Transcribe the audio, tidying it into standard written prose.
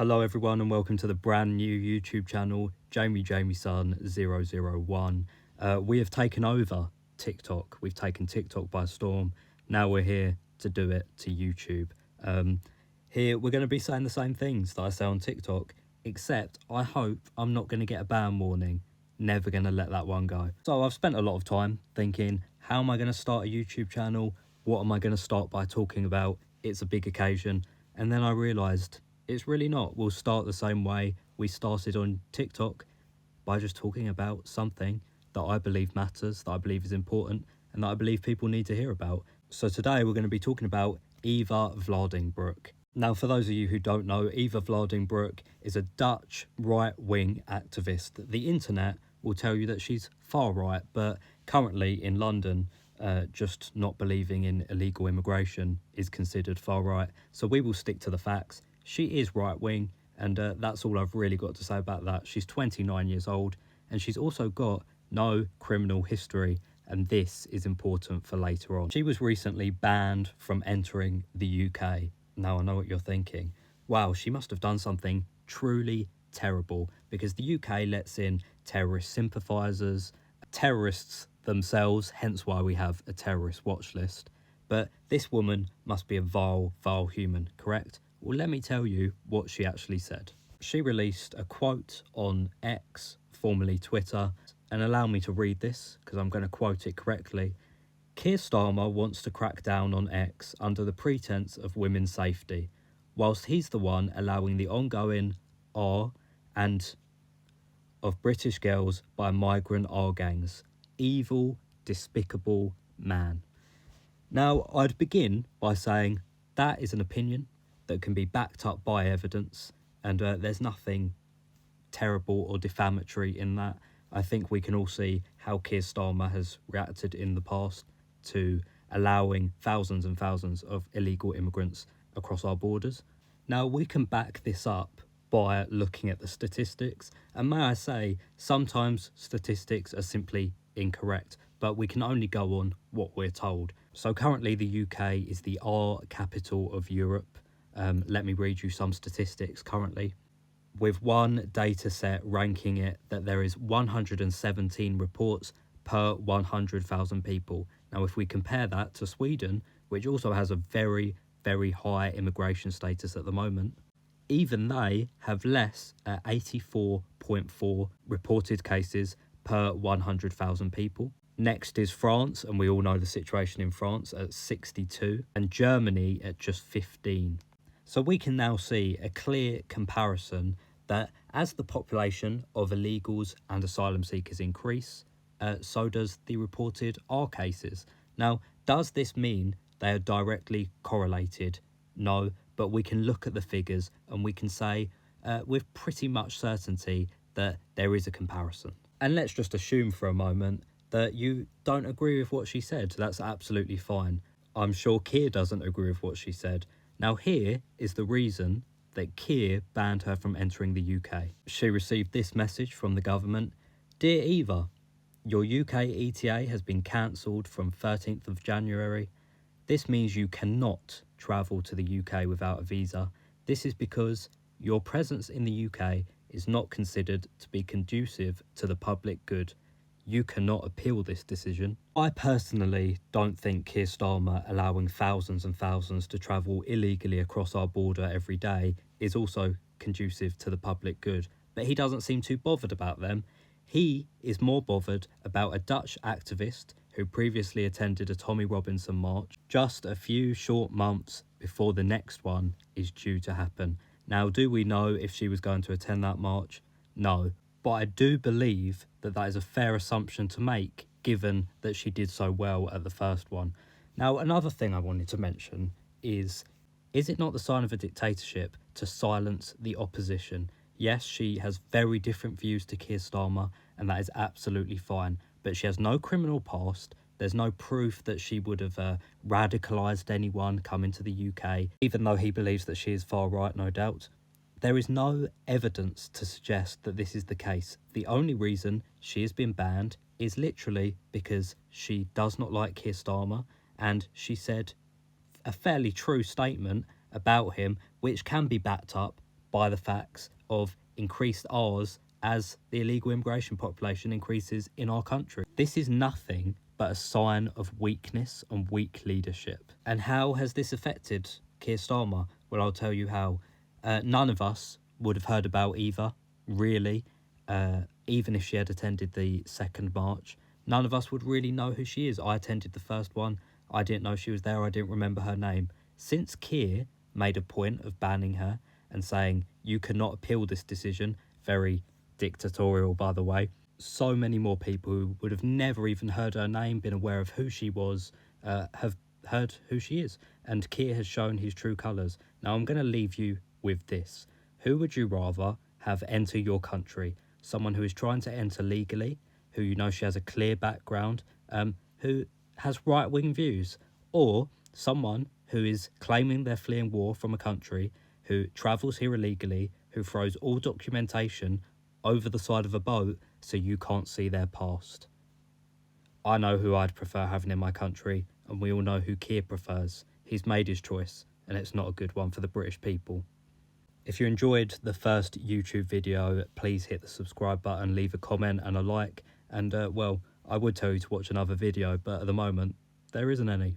Hello everyone and welcome to the brand new YouTube channel, Jamieson001. We have taken over TikTok. We've taken TikTok by storm. Now we're here to do it to YouTube. Here we're going to be saying the same things that I say on TikTok, except I hope I'm not going to get a ban warning. Never going to let that one go. So I've spent a lot of time thinking, how am I going to start a YouTube channel? What am I going to start by talking about? It's a big occasion. And then I realised it's really not. We'll start the same way we started on TikTok, by just talking about something that I believe matters, that I believe is important, and that I believe people need to hear about. So today we're going to be talking about Eva Vlaardingerbroek. Now, for those of you who don't know, Eva Vlaardingerbroek is a Dutch right-wing activist. The internet will tell you that she's far right, but currently in London, just not believing in illegal immigration is considered far right. So we will stick to the facts. She is right-wing, and that's all I've really got to say about that. She's 29 years old, and she's also got no criminal history, and this is important for later on. She was recently banned from entering the UK. Now, I know what you're thinking. Wow, she must have done something truly terrible, because the UK lets in terrorist sympathisers, terrorists themselves, hence why we have a terrorist watch list. But this woman must be a vile, vile human, correct? Well, let me tell you what she actually said. She released a quote on X, formerly Twitter, and allow me to read this because I'm going to quote it correctly. Keir Starmer wants to crack down on X under the pretense of women's safety, whilst he's the one allowing the ongoing R and of British girls by migrant R gangs. Evil, despicable man. Now, I'd begin by saying that is an opinion that can be backed up by evidence, and there's nothing terrible or defamatory in that. I think we can all see how Keir Starmer has reacted in the past to allowing thousands and thousands of illegal immigrants across our borders. Now, we can back this up by looking at the statistics, and may I say, sometimes statistics are simply incorrect, but we can only go on what we're told. So currently the UK is the R capital of Europe. Let me read you some statistics currently. With one data set ranking it that there is 117 reports per 100,000 people. Now, if we compare that to Sweden, which also has a very, very high immigration status at the moment, even they have less at 84.4 reported cases per 100,000 people. Next is France, and we all know the situation in France at 62, and Germany at just 15. So we can now see a clear comparison that as the population of illegals and asylum seekers increase, so does the reported R cases. Now, does this mean they are directly correlated? No, but we can look at the figures and we can say with pretty much certainty that there is a comparison. And let's just assume for a moment that you don't agree with what she said. That's absolutely fine. I'm sure Keir doesn't agree with what she said. Now, here is the reason that Keir banned her from entering the UK. She received this message from the government. Dear Eva, your UK ETA has been cancelled from 13th of January. This means you cannot travel to the UK without a visa. This is because your presence in the UK is not considered to be conducive to the public good. You cannot appeal this decision. I personally don't think Keir Starmer allowing thousands and thousands to travel illegally across our border every day is also conducive to the public good, but he doesn't seem too bothered about them. He is more bothered about a Dutch activist who previously attended a Tommy Robinson march just a few short months before the next one is due to happen. Now, do we know if she was going to attend that march? No. But I do believe that that is a fair assumption to make, given that she did so well at the first one. Now, another thing I wanted to mention is it not the sign of a dictatorship to silence the opposition? Yes, she has very different views to Keir Starmer, and that is absolutely fine, but she has no criminal past. There's no proof that she would have radicalised anyone coming to the UK, even though he believes that she is far right, no doubt. There is no evidence to suggest that this is the case. The only reason she has been banned is literally because she does not like Keir Starmer, and she said a fairly true statement about him, which can be backed up by the facts of increased R's as the illegal immigration population increases in our country. This is nothing but a sign of weakness and weak leadership. And how has this affected Keir Starmer? Well, I'll tell you how. None of us would have heard about Eva, really, even if she had attended the second march. None of us would really know who she is. I attended the first one. I didn't know she was there. I didn't remember her name. Since Keir made a point of banning her and saying, you cannot appeal this decision, very dictatorial, by the way, so many more people who would have never even heard her name, been aware of who she was, have heard who she is. And Keir has shown his true colours. Now, I'm going to leave you with this. Who would you rather have enter your country? Someone who is trying to enter legally, who you know she has a clear background, who has right-wing views, or someone who is claiming they're fleeing war from a country, who travels here illegally, who throws all documentation over the side of a boat so you can't see their past? I know who I'd prefer having in my country, and we all know who Keir prefers. He's made his choice, and it's not a good one for the British people. If you enjoyed the first YouTube video, please hit the subscribe button, leave a comment and a like, and well, I would tell you to watch another video, but at the moment, there isn't any.